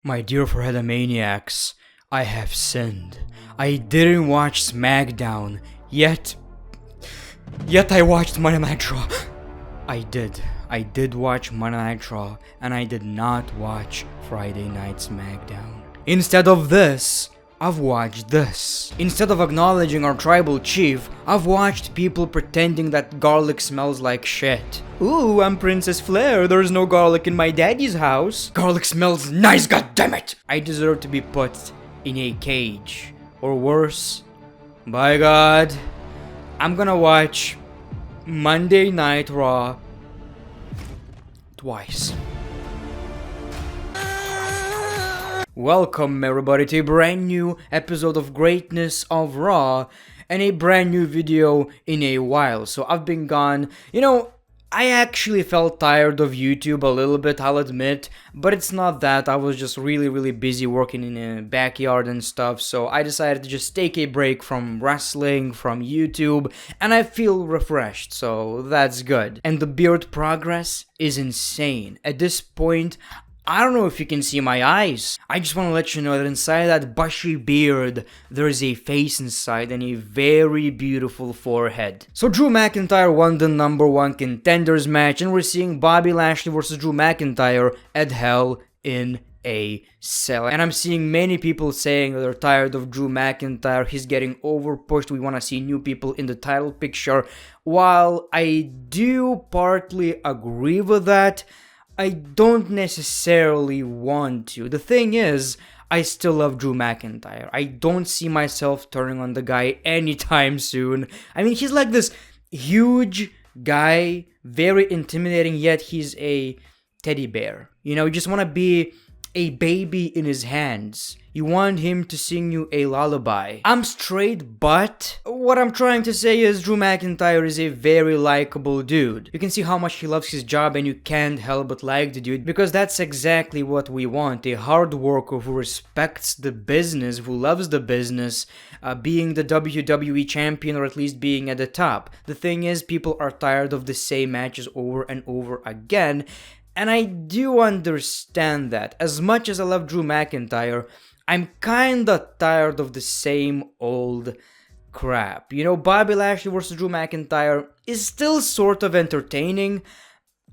My dear Maniacs, I have sinned. I didn't watch SmackDown, yet I watched Monday Night Raw. I did watch Monday Night Raw, and I did not watch Friday Night SmackDown. Instead of this, I've watched this. Instead of acknowledging our tribal chief, I've watched people pretending that garlic smells like shit. Ooh, I'm Princess Flair, there's no garlic in my daddy's house. Garlic smells nice, goddammit! I deserve to be put in a cage. Or worse. By God, I'm gonna watch Monday Night Raw twice. Welcome everybody to a brand new episode of Greatness of Raw and a brand new video in a while. So I've been gone. I actually felt tired of YouTube a little bit, I'll admit, but it's not that. I was just really busy working in a backyard and stuff, so I decided to just take a break from wrestling, from YouTube, and I feel refreshed, so that's good. And the beard progress is insane. At this point, I don't know if you can see my eyes. I just want to let you know that inside that bushy beard, there is a face inside and a very beautiful forehead. So Drew McIntyre won the #1 contenders match, and we're seeing Bobby Lashley versus Drew McIntyre at Hell in a Cell. And I'm seeing many people saying that they're tired of Drew McIntyre, he's getting overpushed, we want to see new people in the title picture. While I do partly agree with that, I don't necessarily want to. The thing is, I still love Drew McIntyre. I don't see myself turning on the guy anytime soon. I mean, he's like this huge guy, very intimidating, yet he's a teddy bear. You just want to be a baby in his hands. You want him to sing you a lullaby. I'm straight, but what I'm trying to say is Drew McIntyre is a very likable dude. You can see how much he loves his job and you can't help but like the dude, because that's exactly what we want. A hard worker who respects the business, who loves the business, being the WWE champion, or at least being at the top. The thing is, people are tired of the same matches over and over again, and I do understand that. As much as I love Drew McIntyre, I'm kinda tired of the same old crap. Bobby Lashley versus Drew McIntyre is still sort of entertaining.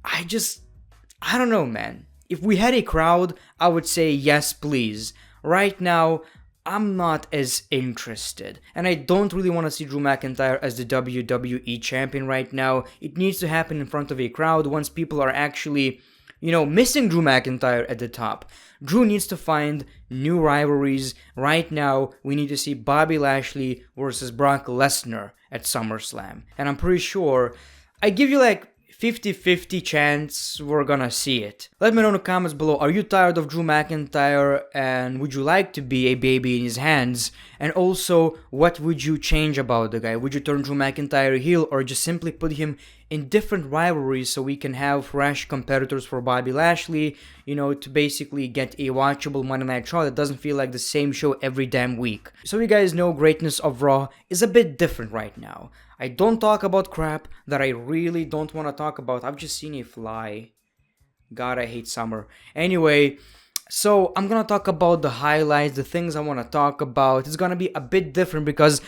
I don't know, man. If we had a crowd, I would say yes, please. Right now, I'm not as interested. And I don't really want to see Drew McIntyre as the WWE champion right now. It needs to happen in front of a crowd once people are actually missing Drew McIntyre at the top. Drew needs to find new rivalries. Right now, we need to see Bobby Lashley versus Brock Lesnar at SummerSlam. And I'm pretty sure, I give you like 50-50 chance we're gonna see it. Let me know in the comments below, are you tired of Drew McIntyre and would you like to be a baby in his hands? And also, what would you change about the guy? Would you turn Drew McIntyre heel or just simply put him in different rivalries so we can have fresh competitors for Bobby Lashley, to basically get a watchable Monday Night Raw that doesn't feel like the same show every damn week. So you guys know Greatness of Raw is a bit different right now. I don't talk about crap that I really don't want to talk about. I've just seen a fly. God, I hate summer. Anyway, so I'm gonna talk about the highlights, the things I want to talk about. It's gonna be a bit different because,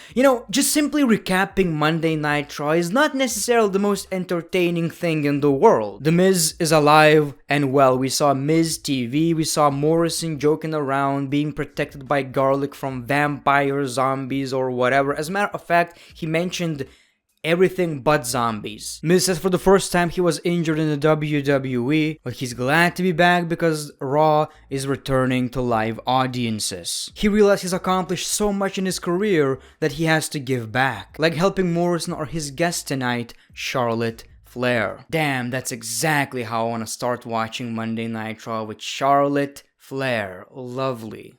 just simply recapping Monday Night Raw is not necessarily the most entertaining thing in the world. The Miz is alive and well. We saw Miz TV, we saw Morrison joking around, being protected by garlic from vampires, zombies, or whatever. As a matter of fact, he mentioned everything but zombies. Miz says for the first time he was injured in the WWE, but he's glad to be back because Raw is returning to live audiences. He realized he's accomplished so much in his career that he has to give back, like helping Morrison or his guest tonight, Charlotte Flair. Damn, that's exactly how I want to start watching Monday Night Raw, with Charlotte Flair. Lovely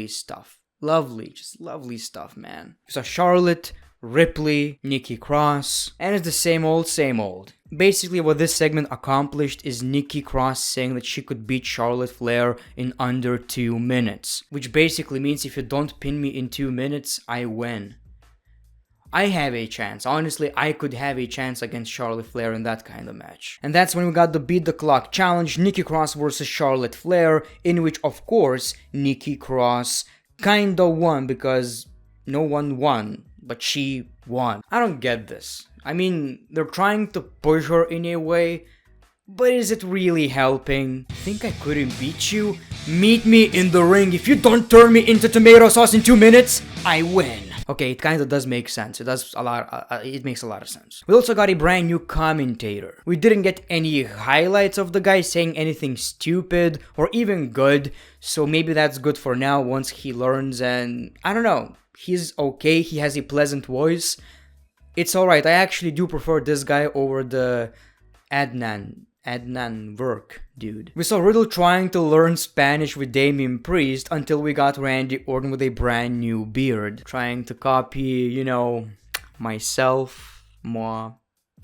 stuff. Just lovely stuff, man. So Charlotte, Ripley, Nikki Cross, and it's the same old. Basically, what this segment accomplished is Nikki Cross saying that she could beat Charlotte Flair in under 2 minutes, which basically means if you don't pin me in 2 minutes, I win. I have a chance. Honestly, I could have a chance against Charlotte Flair in that kind of match. And that's when we got the Beat the Clock challenge, Nikki Cross versus Charlotte Flair, in which, of course, Nikki Cross kinda won because no one won, but she won. I don't get this. I mean, they're trying to push her in a way, but is it really helping? Think I couldn't beat you? Meet me in the ring. If you don't turn me into tomato sauce in 2 minutes, I win. Okay, it kinda does make sense. It does a lot. It makes a lot of sense. We also got a brand new commentator. We didn't get any highlights of the guy saying anything stupid or even good, so maybe that's good for now once he learns. And I don't know. He's okay. He has a pleasant voice. It's alright. I actually do prefer this guy over the Adnan Work dude. We saw Riddle trying to learn Spanish with Damian Priest until we got Randy Orton with a brand new beard. Trying to copy, myself, moi.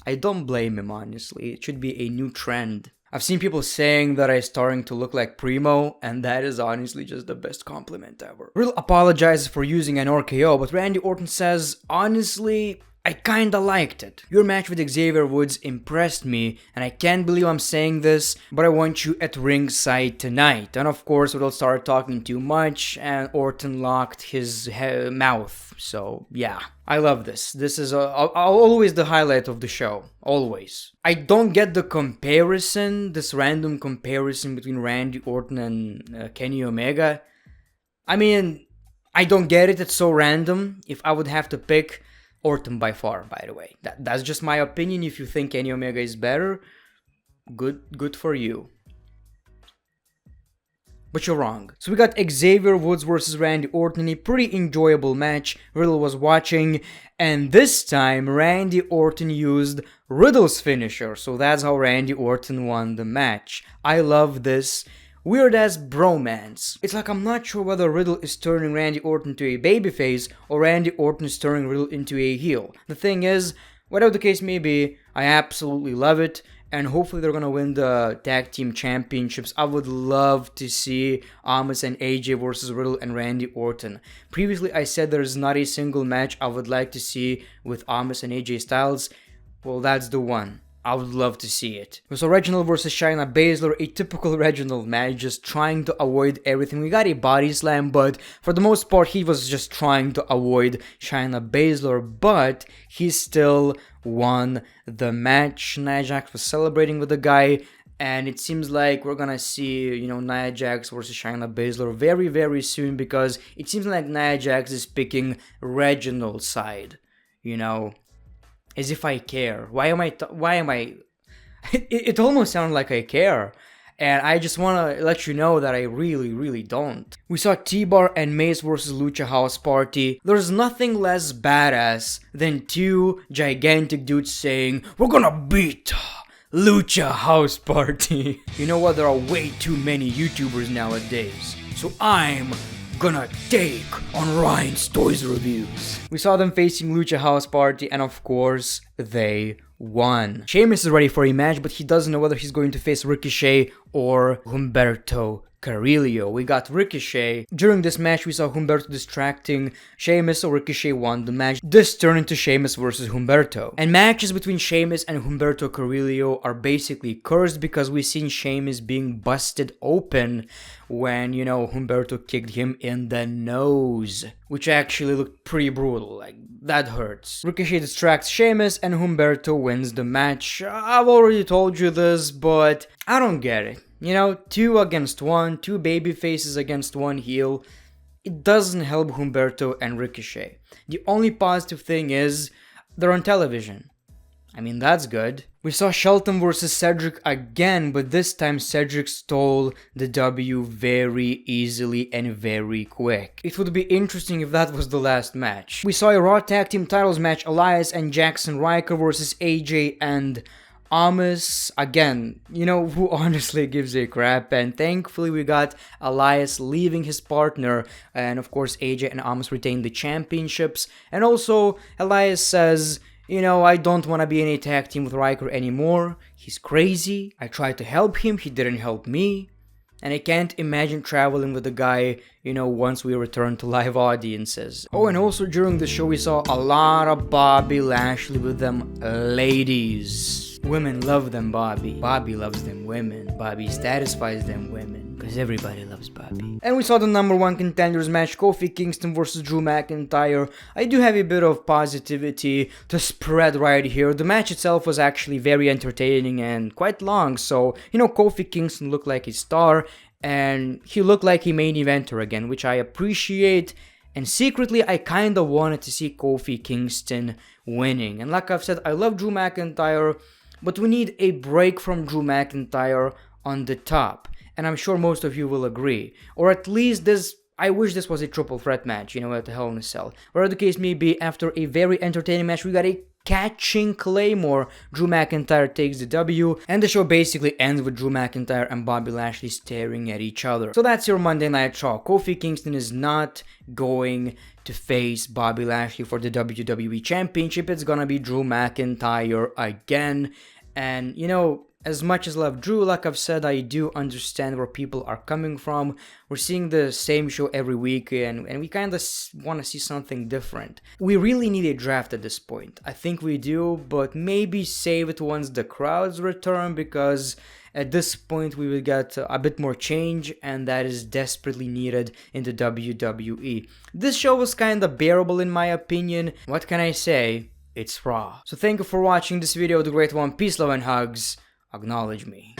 I don't blame him, honestly. It should be a new trend. I've seen people saying that I'm starting to look like Primo, and that is honestly just the best compliment ever. Riddle apologizes for using an RKO, but Randy Orton says, honestly, I kinda liked it. Your match with Xavier Woods impressed me, and I can't believe I'm saying this, but I want you at ringside tonight. And of course, Riddle started talking too much, and Orton locked his mouth. So, yeah. I love this. This is always the highlight of the show. Always. I don't get the comparison, this random comparison between Randy Orton and Kenny Omega. I mean, I don't get it. It's so random. If I would have to pick, Orton by far, by the way. That's just my opinion. If you think Kenny Omega is better, good for you. But you're wrong. So we got Xavier Woods versus Randy Orton in a pretty enjoyable match. Riddle was watching, and this time Randy Orton used Riddle's finisher. So that's how Randy Orton won the match. I love this. Weird as bromance. It's like I'm not sure whether Riddle is turning Randy Orton to a babyface or Randy Orton is turning Riddle into a heel. The thing is, whatever the case may be, I absolutely love it, and hopefully they're gonna win the tag team championships. I would love to see Amos and AJ versus Riddle and Randy Orton. Previously I said there's not a single match I would like to see with Amos and AJ Styles. Well, that's the one. I would love to see it. We saw Reginald versus Shayna Baszler, a typical Reginald match, just trying to avoid everything. We got a body slam, but for the most part, he was just trying to avoid Shayna Baszler, but he still won the match. Nia Jax was celebrating with the guy, and it seems like we're gonna see, Nia Jax versus Shayna Baszler very, very soon, because it seems like Nia Jax is picking Reginald's side, As if I care. Why am I? It almost sounds like I care. And I just want to let you know that I really, really don't. We saw T-Bar and Mace versus Lucha House Party. There's nothing less badass than two gigantic dudes saying, "We're gonna beat Lucha House Party." You know what? There are way too many YouTubers nowadays. So I'm gonna take on Ryan's Toys Reviews. We saw them facing Lucha House Party, and of course, they won. Sheamus is ready for a match, but he doesn't know whether he's going to face Ricochet or Humberto Carrillo. We got Ricochet. During this match, we saw Humberto distracting Sheamus, so Ricochet won the match. This turned into Sheamus versus Humberto. And matches between Sheamus and Humberto Carrillo are basically cursed because we've seen Sheamus being busted open when, Humberto kicked him in the nose, which actually looked pretty brutal. Like, that hurts. Ricochet distracts Sheamus and Humberto wins the match. I've already told you this, but I don't get it. 2 against 1, 2 baby faces against 1 heel. It doesn't help Humberto and Ricochet. The only positive thing is they're on television. I mean, that's good. We saw Shelton versus Cedric again, but this time Cedric stole the W very easily and very quick. It would be interesting if that was the last match. We saw a Raw Tag Team Titles match, Elias and Jackson Ryker versus AJ and Amos. Again, who honestly gives a crap, and thankfully we got Elias leaving his partner, and of course AJ and Amos retain the championships. And also Elias says, I don't want to be in a tag team with Ryker anymore. He's crazy. I tried to help him, he didn't help me. And I can't imagine traveling with the guy, once we return to live audiences. Oh, and also during the show we saw a lot of Bobby Lashley with them ladies. Women love them Bobby. Bobby loves them women. Bobby satisfies them women. Because everybody loves Bobby. And we saw the number 1 contenders match, Kofi Kingston versus Drew McIntyre. I do have a bit of positivity to spread right here. The match itself was actually very entertaining and quite long. So, Kofi Kingston looked like a star. And he looked like a main eventer again, which I appreciate. And secretly, I kinda wanted to see Kofi Kingston winning. And like I've said, I love Drew McIntyre, but we need a break from Drew McIntyre on the top. And I'm sure most of you will agree. Or at least I wish this was a triple threat match, at the Hell in a Cell. Whatever the case may be, after a very entertaining match, we got a catching Claymore. Drew McIntyre takes the W, and the show basically ends with Drew McIntyre and Bobby Lashley staring at each other. So that's your Monday Night Raw. Kofi Kingston is not going to face Bobby Lashley for the WWE Championship. It's gonna be Drew McIntyre again. And, as much as I love Drew, like I've said, I do understand where people are coming from. We're seeing the same show every week, and we kind of want to see something different. We really need a draft at this point. I think we do, but maybe save it once the crowds return, because at this point we will get a bit more change, and that is desperately needed in the WWE. This show was kind of bearable in my opinion. What can I say? It's Raw. So thank you for watching this video, the great one. Peace, love, and hugs. Acknowledge me.